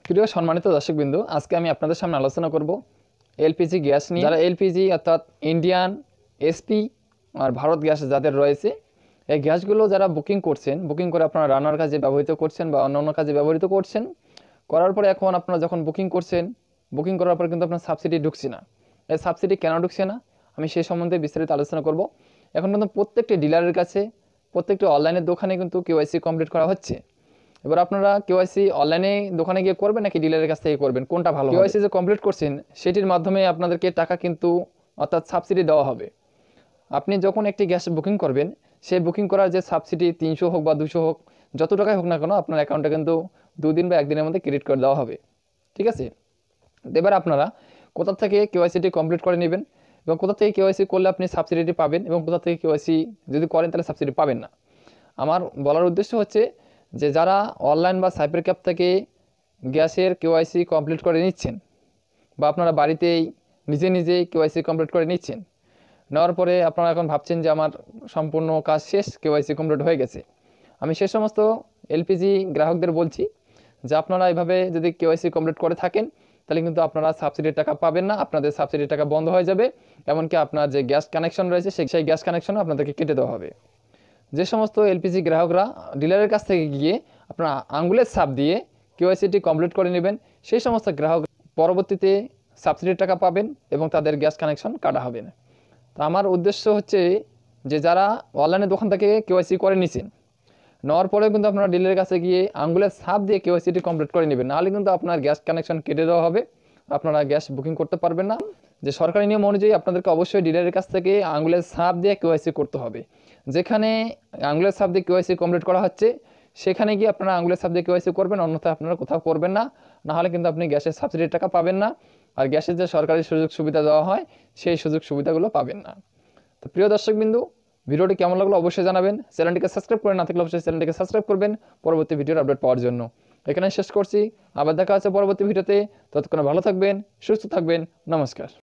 প্রিয় সম্মানিত দর্শকবৃন্দ, আজকে আমি আপনাদের সামনে আলোচনা করব এলপিজি গ্যাস নিয়ে। যারা এলপিজি অর্থাৎ ইন্ডিয়ান, এসপি আর ভারত গ্যাস যাদের রয়েছে, এই গ্যাসগুলো যারা বুকিং করছেন, বুকিং করে আপনারা রান্নার কাজে ব্যবহৃত করছেন বা অন্য কাজে ব্যবহৃত করছেন, করার পরে এখন আপনারা যখন বুকিং করছেন, বুকিং করার পর কিন্তু আপনার সাবসিডি ঢুকছে না। এই সাবসিডি কেন ঢুকছে না, আমি সেই সম্বন্ধে বিস্তারিত আলোচনা করব। এখন কিন্তু প্রত্যেকটি ডিলারের কাছে, প্রত্যেকটি অনলাইনের দোকানে কিন্তু কেওয়াইসি কমপ্লিট করা হচ্ছে। এবার আপনারা কেওয়াইসি অনলাইনে দোকানে গিয়ে করবেন নাকি ডিলারের কাছ থেকে করবেন, কোনটা ভালো? কেওয়াইসি যে কমপ্লিট করছেন সেটির মাধ্যমে আপনাদেরকে টাকা কিন্তু অর্থাৎ সাবসিডি দেওয়া হবে। আপনি যখন একটি গ্যাস বুকিং করবেন, সেই বুকিং করার যে সাবসিডি 300 হোক বা 200 হোক, যত টাকাই হোক না কেন, আপনার অ্যাকাউন্টে কিন্তু 2 দিন বা 1 দিনের মধ্যে ক্রেডিট করে দেওয়া হবে। ঠিক আছে? এবার আপনারা কোথা থেকে কেওয়াইসিটি কমপ্লিট করে নেবেন এবং কোথা থেকে কেওয়াইসি করলে আপনি সাবসিডিটি পাবেন এবং কোথা থেকে কেওয়াইসি যদি করেন তাহলে সাবসিডি পাবেন না। আমার বলার উদ্দেশ্য হচ্ছে যে যারা অনলাইন বা সাইবার ক্যাফ থেকে গ্যাসের কেওয়াইসি কমপ্লিট করে নিচ্ছেন বা আপনারা বাড়িতেই নিজেই কেওয়াইসি কমপ্লিট করে নিচ্ছেন, নেওয়ার পরে আপনারা এখন ভাবছেন যে আমার সম্পূর্ণ কাজ শেষ, কেওয়াইসি কমপ্লিট হয়ে গেছে। আমি সে সমস্ত এলপিজি গ্রাহকদের বলছি যে আপনারা এইভাবে যদি কেওয়াইসি কমপ্লিট করে থাকেন তাহলে কিন্তু আপনারা সাবসিডির টাকা পাবেন না, আপনাদের সাবসিডির টাকা বন্ধ হয়ে যাবে। এমনকি আপনার যে গ্যাস কানেকশন রয়েছে সেই গ্যাস কানেকশনও আপনাদেরকে কেটে দেওয়া হবে। যে সমস্ত এলপিজি গ্রাহকরা ডিলারের কাছ থেকে গিয়ে আপনার আঙুলের ছাপ দিয়ে কেওয়াইসিটি কমপ্লিট করে নেবেন, সেই সমস্ত গ্রাহক পরবর্তীতে সাবসিডির টাকা পাবেন এবং তাদের গ্যাস কানেকশন কাটা হবে না। তো আমার উদ্দেশ্য হচ্ছে যে যারা অনলাইনে দোকান থেকে কেওয়াইসি করে নিছেন, নেওয়ার পরেও কিন্তু আপনারা ডিলারের কাছে গিয়ে আঙুলের ছাপ দিয়ে কেওয়াইসিটি কমপ্লিট করে নেবেন, নাহলে কিন্তু আপনার গ্যাস কানেকশন কেটে দেওয়া হবে, আপনারা গ্যাস বুকিং করতে পারবেন না। যে সরকারি নিয়ম অনুযায়ী আপনাদেরকে অবশ্যই ডিলারের কাছ থেকে আঙুলের ছাপ দিয়ে কেওয়াইসি করতে হবে। যেখানে আঙুলের ছাপ দিয়ে কেওয়াইসি কমপ্লিট করা হচ্ছে সেখানে গিয়ে আপনারা আঙুলের ছাপ দিয়ে কেওয়াইসি করবেন, অন্যথায় আপনারা কোথাও করবেন না, নাহলে কিন্তু আপনি গ্যাসের সাবসিডির টাকা পাবেন না, আর গ্যাসের যে সরকারি সুযোগ সুবিধা দেওয়া হয় সেই সুযোগ সুবিধাগুলো পাবেন না। তো প্রিয় দর্শকবিন্দু, ভিডিওটি কেমন লাগলো অবশ্যই জানাবেন। চ্যানেলটিকে সাবস্ক্রাইব করে না থাকলে অবশ্যই চ্যানেলটিকে সাবস্ক্রাইব করবেন পরবর্তী ভিডিওর আপডেট পাওয়ার জন্য। এখানে শেষ করছি, আবার দেখা হচ্ছে পরবর্তী ভিডিওতে। ততক্ষণে ভালো থাকবেন, সুস্থ থাকবেন, নমস্কার।